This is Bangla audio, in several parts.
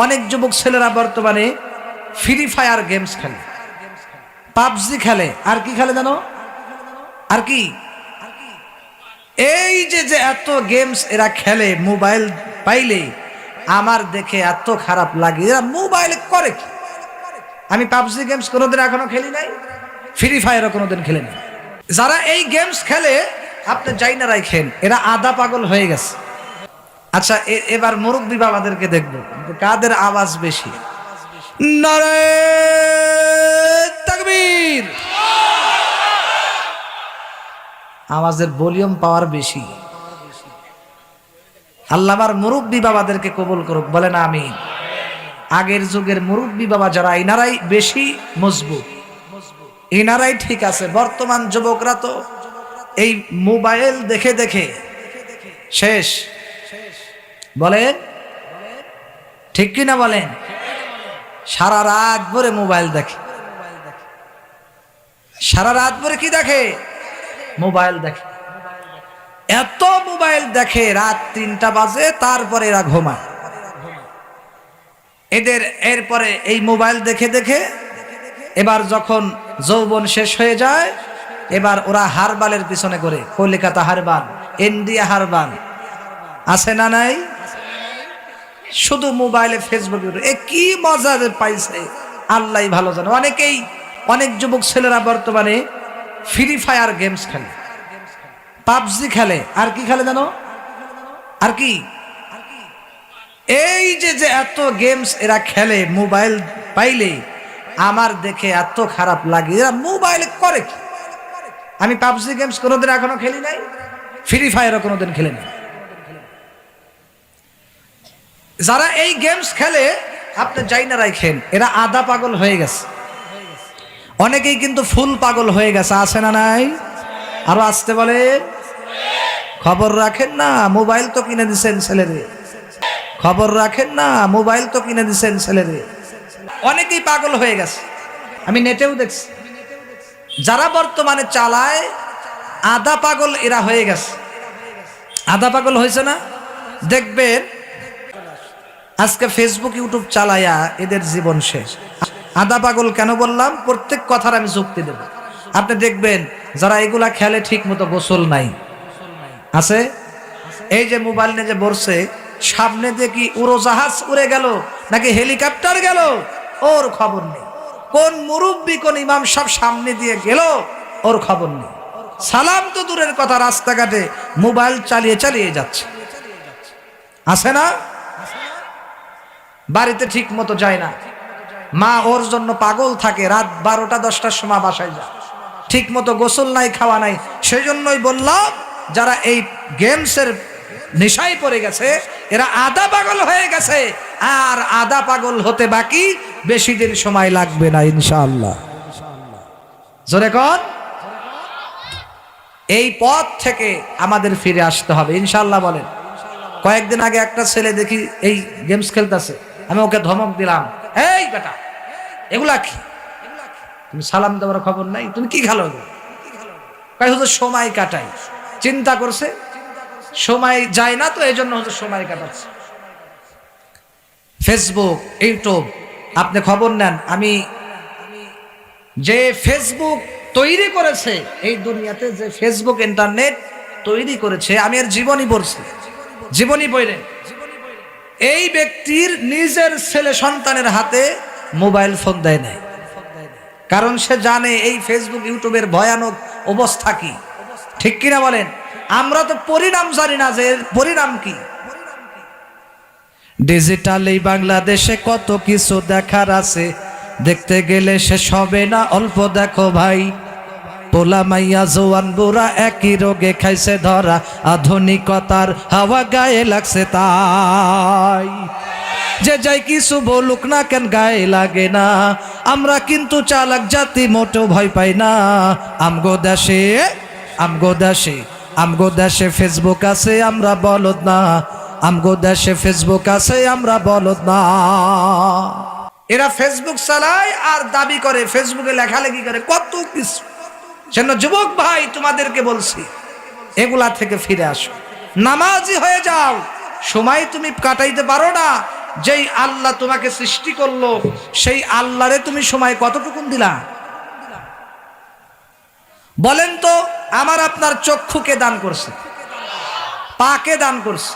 অনেক যুবক ছেলেরা বর্তমানে ফ্রি ফায়ার গেমস খেলে, পাবজি খেলে, আর কি খেলে জানো? আর কি এই যে যে এত গেমস এরা খেলে মোবাইল পাইলে, আমার দেখে এত খারাপ লাগে। এরা মোবাইলে করে কি? আমি পাবজি গেমস কোনোদিন এখনো খেলি নাই, ফ্রি ফায়ারও কোনোদিন খেলি নাই। যারা এই গেমস খেলে আপনি যাই না রাখেন, এরা আধা পাগল হয়ে গেছে। আচ্ছা, এবার মুরব্বী বাবাদেরকে দেখবো কাদের আওয়াজ বেশি। নারে তাকবীর, আওয়াজের ভলিউম পাওয়ার বেশি। আল্লাহ আমার মুরব্বী বাবাদেরকে কবুল করুক, বলেন আমিন। আগের যুগের মুরব্বী বাবা যারা, ইনারাই বেশি মজবুত, ইনারাই ঠিক আছে। বর্তমান যুবকরা তো এই মোবাইল দেখে দেখে শেষ। বলেন ঠিক কিনা বলেন? সারা রাত ভরে মোবাইল দেখে, সারা রাত ভরে কি দেখে? মোবাইল দেখে। এত মোবাইল দেখে রাত 3টা বাজে, তারপরে এরা ঘুমায়। এদের এরপরে এই মোবাইল দেখে দেখে এবার যখন যৌবন শেষ হয়ে যায়, এবার ওরা হারবালের পিছনে করে, কলিকাতা হারবাল, ইন্ডিয়া হারবাল আছে না নাই? শুধু মোবাইলে ফেসবুকে এ কি মজা পাইছে আল্লাহ ভালো জানে। অনেক যুবক ছেলেরা বর্তমানে ফ্রি ফায়ার গেমস খেলে, পাবজি খেলে, আর কি খেলে জানো? আর কি এই যে যে এত গেমস এরা খেলে মোবাইল পাইলে, আমার দেখে এত খারাপ লাগে। এরা মোবাইলে করে কি? আমি পাবজি গেমস কোনোদিন এখনো খেলি নাই, ফ্রি ফায়ারও কোনোদিন খেলি নাই। যারা এই গেমস খেলে আপনি যাই না রাখেন, এরা আধা পাগল হয়ে গেছে। অনেকেই কিন্তু ফুল পাগল হয়ে গেছে, আছে না নাই? আরো আসতে বলে, খবর রাখেন না, মোবাইল তো কিনে দিচ্ছেন ছেলেরে, খবর রাখেন না, মোবাইল তো কিনে দিচ্ছেন ছেলেরে। অনেকেই পাগল হয়ে গেছে, আমি নেটেও দেখছি। যারা বর্তমানে চালায় আধা পাগল এরা হয়ে গেছে। আধা পাগল হয়েছে না? দেখবেন আজকে ফেসবুক ইউটিউব চালায়া এদের জীবন শেষ। আধা পাগল কেন বললাম? প্রত্যেক কথার আমি যুক্তি দেব। আপনি দেখবেন যারা এগুলা খেলে ঠিক মতো গোসল নাই আছে। এই যে মোবাইল নিয়ে যে বসছে, সামনে দিয়ে কি উড়োজাহাজ উড়ে গেল নাকি হেলিকপ্টার গেল, ওর খবর নেই। কোন মুরব্বী কোন ইমাম সব সামনে দিয়ে গেল, ওর খবর নেই। সালাম তো দূরের কথা, রাস্তাঘাটে মোবাইল চালিয়ে চালিয়ে যাচ্ছে, আছে না? বাড়িতে ঠিক মতো যায় না, মা ওর জন্য পাগল থাকে, রাত 12টা 10টার সময় বাসায় যায়, ঠিক মতো গোসল নাই, খাওয়া নাই। সেই জন্যই বললাম, যারা এই গেমসের নেশায় পড়ে গেছে এরা আধা পাগল হয়ে গেছে, আর আধা পাগল হতে বাকি, বেশি দিন সময় লাগবে না ইনশাআল্লাহ। জোরে কর, এই পথ থেকে আমাদের ফিরে আসতে হবে ইনশাআল্লাহ। বলেন, কয়েকদিন আগে একটা ছেলে দেখি এই গেমস খেলতেছে, আমি ওকে ধমক দিলাম, এই বেটা এগুলা কি? তুমি সালাম দেওয়ার খবর নাই, তুমি কি খেলো? কয় হুজুর সময় কাটাই। চিন্তা করছে সময় যায় না, তো এই জন্য হুজুর সময় কাটাচ্ছে। ফেসবুক ইউটিউব আপনি খবর নেন, আমি যে ফেসবুক তৈরি করেছে, এই দুনিয়াতে যে ফেসবুক ইন্টারনেট তৈরি করেছে, আমি এর জীবনী পড়ছি। জীবনী পড়ে এই ব্যক্তির নিজের ছেলে সন্তানের হাতে মোবাইল ফোন দেয় নাই, কারণ সে জানে এই ফেসবুক ইউটিউবের ভয়ানক অবস্থা কি। ঠিক কিনা বলেন? আমরা তো পরিণাম জানি না, যে পরিণাম কি। ডিজিটাল এই বাংলাদেশে কত কিছু দেখার আছে, দেখতে গেলে শেষ হবে না, অল্প দেখো ভাই। পোলা মাইয়া জোয়ান বুড়া একই রোগে খাইছে ধরা, আধুনিকতার হাওয়া গায়ে লাগছে তাই। যে যাই কিছু বলুক না কেন গায়ে লাগে না, আমরা কিন্তু চালাক জাতি, মোটেও ভয় পাই না। আমগো দেশে আমগো দেশে আমগো দেশে ফেসবুক আছে, আমরা বলদ না। আমগো দেশে ফেসবুক আছে, আমরা বলদ না। এরা ফেসবুক চালায় আর দাবি করে, ফেসবুকে লেখালেখি করে, কত কিছু। সেজন্য যুবক ভাই তোমাদেরকে বলছি, এগুলা থেকে ফিরে আসো, নামাজি হয়ে যাও। সময় তুমি কাটাইতে পারো না, যেই আল্লাহ তোমাকে সৃষ্টি করলো সেই আল্লাহরে তুমি সময় কতটুকুন দিলা? বলেন তো, আমার আপনার চক্ষুকে দান করছে, পাকে দান করছে,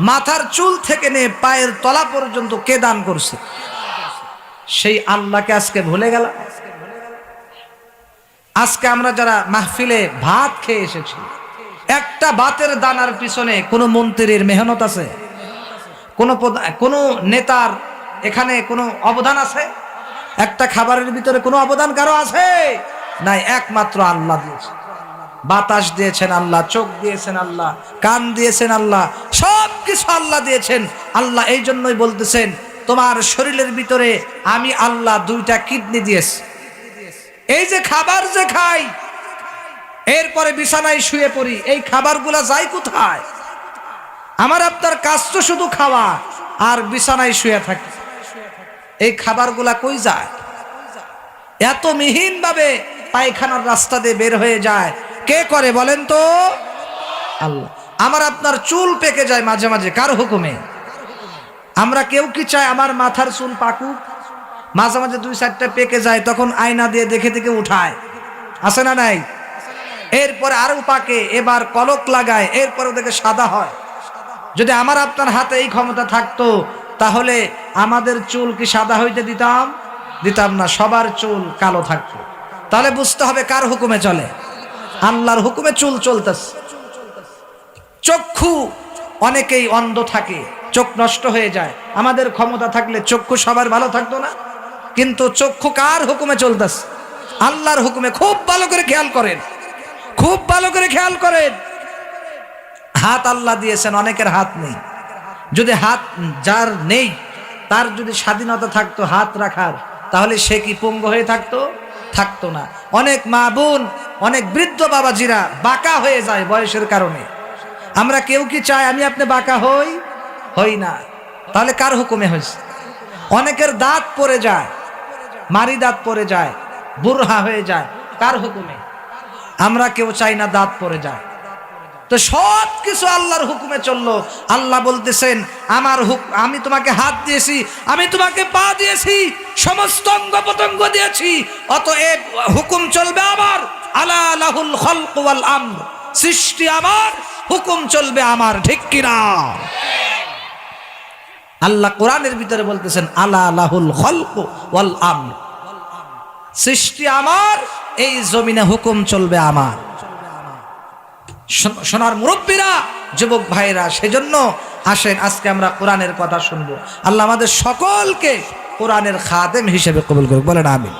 মাথার চুল থেকে নিয়ে পায়ের তলা পর্যন্ত কে দান করছে? সেই আল্লাহকে আজকে ভুলে গেল। আজকে আমরা যারা মাহফিলে ভাত খেয়ে এসেছি, একটা ভাতের দানার পিছনে কোনো মন্ত্রীর মেহনত আছে? কোনো নেতার এখানে কোনো অবদান আছে? একটা খাবারের ভিতরে কোনো অবদান কারো আছে? নাই, একমাত্র আল্লাহ দিয়েছে। বাতাস দিয়েছেন আল্লাহ, চোখ দিয়েছেন আল্লাহ, কান দিয়েছেন আল্লাহ, সব কিছু আল্লাহ দিয়েছেন। আল্লাহ এই জন্যই বলতেছেন, তোমার শরীরের ভিতরে আমি আল্লাহ দুইটা কিডনি দিয়েছি। এই যে খাবার যে খাই, এরপরে বিছানায় শুয়ে পড়ি, এই খাবারগুলা যায় কোথায়? আমার আপনার কাজ তো শুধু খাওয়া আর বিছানায় শুয়ে থাকি। এই খাবারগুলা কই যায়? এত মিহিন ভাবে পায়খানার রাস্তা দিয়ে বের হয়ে যায়, কে করে বলেন তো? আল্লাহ। আমার আপনার চুল পেকে যায় মাঝে মাঝে, কার হুকুমে? আমরা কেউ কি চাই আমার মাথার চুল পাকুক? মাঝে মাঝে 2-4টা পেকে যায়, তখন আয়না দিয়ে দেখে দেখে উঠায়, আছে না নাই? এরপরে আরো পাকে, এবার কলক লাগায়, এরপরে দেখে সাদা হয়। যদি আমার আপনার হাতে এই ক্ষমতা থাকতো, তাহলে আমাদের চুল কি সাদা হইতে দিতাম? দিতাম না, সবার চুল কালো থাকতো। তাহলে বুঝতে হবে কার হুকুমে চলে? আল্লাহর হুকুমে চুল চলতেছে। চক্ষু, অনেকেই অন্ধ থাকে, চোখ নষ্ট হয়ে যায়। আমাদের ক্ষমতা থাকলে চক্ষু সবার ভালো থাকতো না? কিন্তু চক্ষু কার হুকুমে চলতেছে? আল্লাহর হুকুমে। খুব ভালো করে খেয়াল করেন, খুব ভালো করে খেয়াল করেন। হাত আল্লাহ দিয়েছেন, অনেকের হাত নেই। যদি হাত যার নেই, তার যদি স্বাধীনতা থাকতো হাত রাখার, তাহলে সে কি পঙ্গু হয়ে থাকতো? থাকতো না। অনেক মা বোন, অনেক বৃদ্ধ বাবাজিরা বাঁকা হয়ে যায় বয়সের কারণে। আমরা কেউ কি চাই আমি আপনি বাঁকা হই না? তাহলে কার হুকুমে হয়েছে? অনেকের দাঁত পড়ে যায়, মারি দাঁত পড়ে যায়, বুড়হা হয়ে যায়, কার হুকুমে? আমরা কেউ চাই না দাঁত পড়ে যায়। তো সব কিছু আল্লাহর হুকুমে চললো। আল্লাহ বলতেছেন, আমি তোমাকে হাত দিয়েছি, আমি তোমাকে পা দিয়েছি, সমস্ত অঙ্গ প্রত্যঙ্গ দিয়েছি, অতএব হুকুম চলবে আমার। আলা লাহুল খালক ওয়াল আমর, সৃষ্টি আমার, হুকুম চলবে আমার, ঠিক কিনা? আল্লাহ কোরআনের ভিতরে বলতেছেন, আলা লাহুল খালক ওয়াল আমর, সৃষ্টি আমার, এই জমিনে হুকুম চলবে আমার। সোনার মুরব্বীরা, যুবক ভাইরা, সেজন্য আসেন আজকে আমরা কোরআনের কথা শুনবো। আল্লাহ আমাদের সকলকে কোরআনের খাদেম হিসেবে কবুল করুক, বলেন আমিন।